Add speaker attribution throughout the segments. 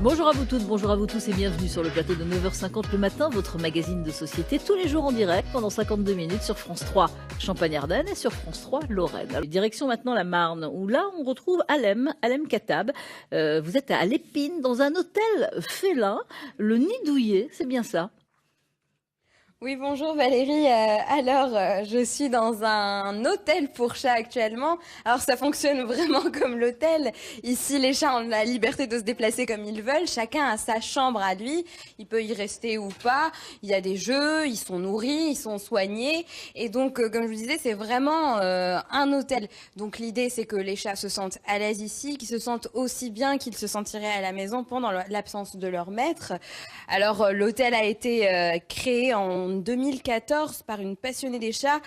Speaker 1: Bonjour à vous toutes, bonjour à vous tous et bienvenue sur le plateau de 9h50 le matin, votre magazine de société, tous les jours en direct pendant 52 minutes sur France 3 Champagne-Ardenne et sur France 3 Lorraine. Alors, direction maintenant la Marne, où là on retrouve Alem Katab. Vous êtes à l'Épine dans un hôtel félin, le Nid Douillet, c'est bien ça?
Speaker 2: Oui, bonjour Valérie. Je suis dans un hôtel pour chats actuellement. Alors, ça fonctionne vraiment comme l'hôtel. Ici, les chats ont la liberté de se déplacer comme ils veulent. Chacun a sa chambre à lui. Il peut y rester ou pas. Il y a des jeux, ils sont nourris, ils sont soignés. Et donc, comme je vous disais, c'est vraiment un hôtel. Donc, l'idée, c'est que les chats se sentent à l'aise ici, qu'ils se sentent aussi bien qu'ils se sentiraient à la maison pendant l'absence de leur maître. Alors, l'hôtel a été créé en 2014 par une passionnée des chats,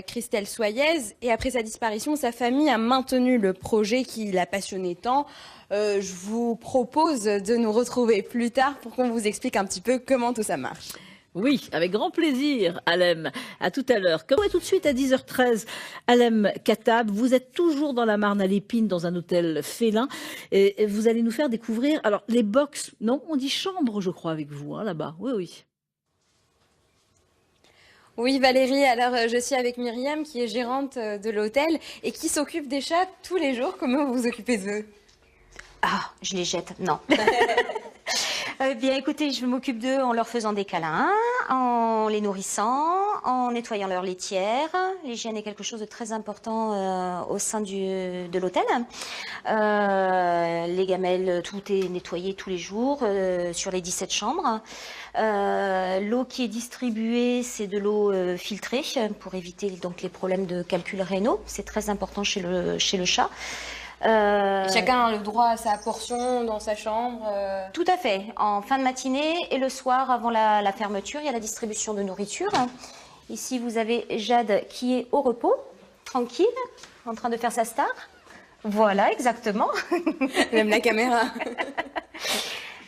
Speaker 2: Christelle Soyez, et après sa disparition, sa famille a maintenu le projet qui la passionnait tant. Je vous propose de nous retrouver plus tard pour qu'on vous explique un petit peu comment tout ça marche.
Speaker 1: Oui, avec grand plaisir, Alem. À tout à l'heure. Comme tout de suite à 10h13, Alem Katab, vous êtes toujours dans la Marne à l'Épine, dans un hôtel félin, et vous allez nous faire découvrir, alors les box, non, on dit chambre, je crois, avec vous, hein, là-bas. Oui, oui.
Speaker 2: Oui Valérie, alors je suis avec Myriam qui est gérante de l'hôtel et qui s'occupe des chats tous les jours. Comment vous vous occupez d'eux?
Speaker 3: Ah, je les jette, non. Bien écoutez, je m'occupe d'eux en leur faisant des câlins, en les nourrissant, en nettoyant leur litière. L'hygiène est quelque chose de très important au sein de l'hôtel. Les gamelles, tout est nettoyé tous les jours sur les 17 chambres. L'eau qui est distribuée, c'est de l'eau filtrée pour éviter donc les problèmes de calcul rénaux. C'est très important chez le chat.
Speaker 2: Chacun a le droit à sa portion dans sa chambre.
Speaker 3: Tout à fait. En fin de matinée et le soir avant la fermeture, il y a la distribution de nourriture. Ici, vous avez Jade qui est au repos, tranquille, en train de faire sa star. Voilà, exactement.
Speaker 2: Elle aime la caméra.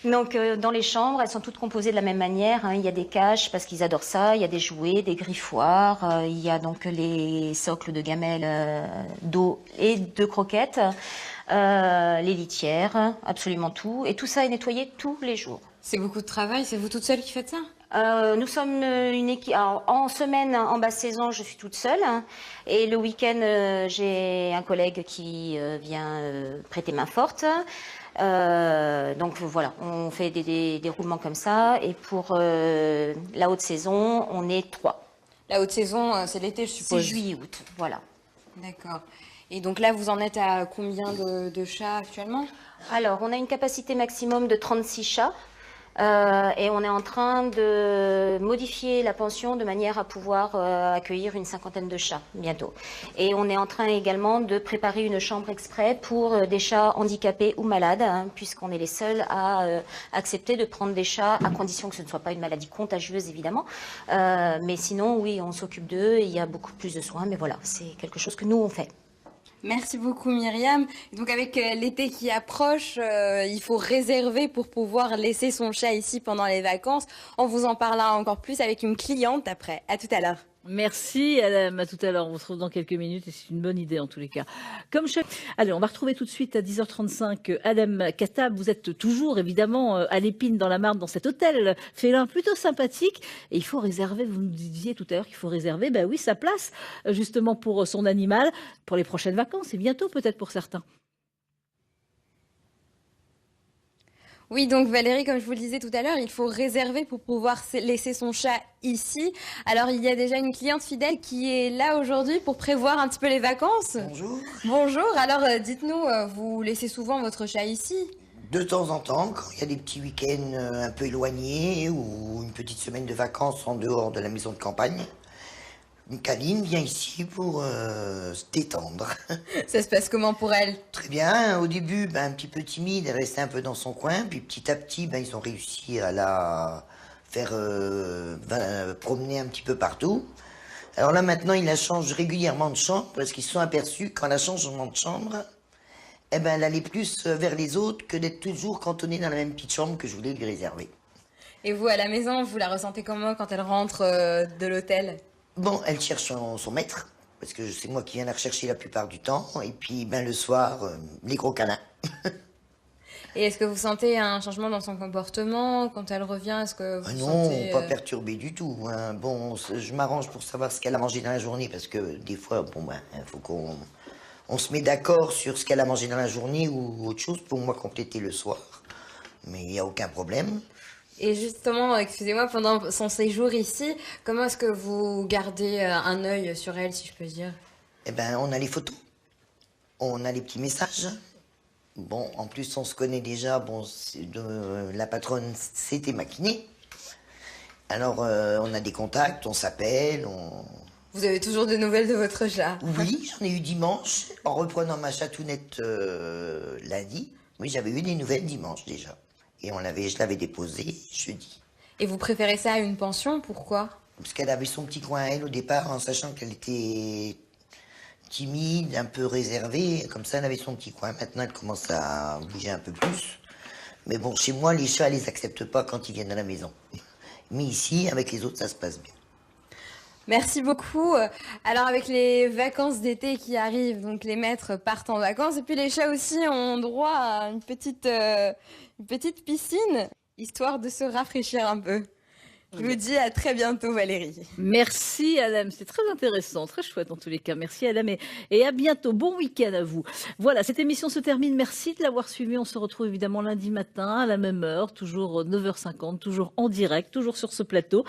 Speaker 3: Donc, dans les chambres, elles sont toutes composées de la même manière. Il y a des cages parce qu'ils adorent ça. Il y a des jouets, des griffoirs. Il y a donc les socles de gamelles d'eau et de croquettes. Les litières, absolument tout. Et tout ça est nettoyé tous les jours.
Speaker 2: C'est beaucoup de travail. C'est vous toute seule qui faites ça?
Speaker 3: Nous sommes une équipe. Alors, en semaine, en basse saison, je suis toute seule. Et le week-end, j'ai un collègue qui vient prêter main forte. Donc voilà, on fait des roulements comme ça. Et pour la haute saison, on est 3.
Speaker 2: La haute saison, c'est l'été, je suppose.
Speaker 3: C'est juillet-aut, voilà.
Speaker 2: D'accord. Et donc là, vous en êtes à combien de chats actuellement?
Speaker 3: Alors, on a une capacité maximum de 36 chats. Et on est en train de modifier la pension de manière à pouvoir accueillir une 50aine de chats bientôt. Et on est en train également de préparer une chambre exprès pour des chats handicapés ou malades, hein, puisqu'on est les seuls à accepter de prendre des chats, à condition que ce ne soit pas une maladie contagieuse évidemment. Mais sinon, oui, on s'occupe d'eux et il y a beaucoup plus de soins. Mais voilà, c'est quelque chose que nous, on fait.
Speaker 2: Merci beaucoup Myriam. Donc avec l'été qui approche, il faut réserver pour pouvoir laisser son chat ici pendant les vacances. On vous en parlera encore plus avec une cliente après. À tout à l'heure.
Speaker 1: Merci, Alem. À tout à l'heure. On se retrouve dans quelques minutes et c'est une bonne idée en tous les cas. Allez, on va retrouver tout de suite à 10h35 Alem Katab. Vous êtes toujours évidemment à l'Épine dans la Marne dans cet hôtel félin plutôt sympathique. Et il faut réserver, vous nous disiez tout à l'heure qu'il faut réserver, ben oui, sa place justement pour son animal pour les prochaines vacances et bientôt peut-être pour certains.
Speaker 2: Oui, donc Valérie, comme je vous le disais tout à l'heure, il faut réserver pour pouvoir laisser son chat ici. Alors, il y a déjà une cliente fidèle qui est là aujourd'hui pour prévoir un petit peu les vacances.
Speaker 4: Bonjour.
Speaker 2: Bonjour, alors dites-nous, vous laissez souvent votre chat ici?
Speaker 4: De temps en temps, quand il y a des petits week-ends un peu éloignés ou une petite semaine de vacances en dehors de la maison de campagne, Caline vient ici pour se détendre.
Speaker 2: Ça se passe comment pour elle?
Speaker 4: Très bien, au début, un petit peu timide, elle restait un peu dans son coin, puis petit à petit, ils ont réussi à la faire promener un petit peu partout. Alors là, maintenant, ils la changent régulièrement de chambre, parce qu'ils se sont aperçus qu'en la changement de chambre, elle allait plus vers les autres que d'être toujours cantonnée dans la même petite chambre que je voulais lui réserver.
Speaker 2: Et vous, à la maison, vous la ressentez comment quand elle rentre de l'hôtel?
Speaker 4: Bon, elle cherche son maître, parce que c'est moi qui viens la rechercher la plupart du temps. Et puis, le soir, les gros câlins.
Speaker 2: Et est-ce que vous sentez un changement dans son comportement quand elle revient? Est-ce que vous
Speaker 4: Non,
Speaker 2: sentez...
Speaker 4: pas perturbé du tout, hein. Bon, je m'arrange pour savoir ce qu'elle a mangé dans la journée parce que des fois, bon, ben, il faut qu'on se met d'accord sur ce qu'elle a mangé dans la journée ou autre chose pour moi compléter le soir. Mais il n'y a aucun problème.
Speaker 2: Et justement, excusez-moi, pendant son séjour ici, comment est-ce que vous gardez un œil sur elle, si je peux dire?
Speaker 4: Eh ben, on a les photos, on a les petits messages. Bon, en plus, on se connaît déjà. Bon, la patronne, c'était ma kiné. Alors, on a des contacts, on s'appelle,
Speaker 2: Vous avez toujours des nouvelles de votre chat?
Speaker 4: Oui, j'en ai eu dimanche, en reprenant ma chatounette lundi. Oui, j'avais eu des nouvelles dimanche déjà. Et je l'avais déposée jeudi.
Speaker 2: Et vous préférez ça à une pension? Pourquoi?
Speaker 4: Parce qu'elle avait son petit coin à elle au départ, en sachant qu'elle était timide, un peu réservée. Comme ça, elle avait son petit coin. Maintenant, elle commence à bouger un peu plus. Mais bon, chez moi, les chats, elle les acceptent pas quand ils viennent à la maison. Mais ici, avec les autres, ça se passe bien.
Speaker 2: Merci beaucoup. Alors avec les vacances d'été qui arrivent, donc les maîtres partent en vacances et puis les chats aussi ont droit à une petite piscine, histoire de se rafraîchir un peu. Je vous dis à très bientôt Valérie.
Speaker 1: Merci Adam, c'est très intéressant, très chouette en tous les cas. Merci Adam et à bientôt. Bon week-end à vous. Voilà, cette émission se termine. Merci de l'avoir suivie. On se retrouve évidemment lundi matin à la même heure, toujours 9h50, toujours en direct, toujours sur ce plateau.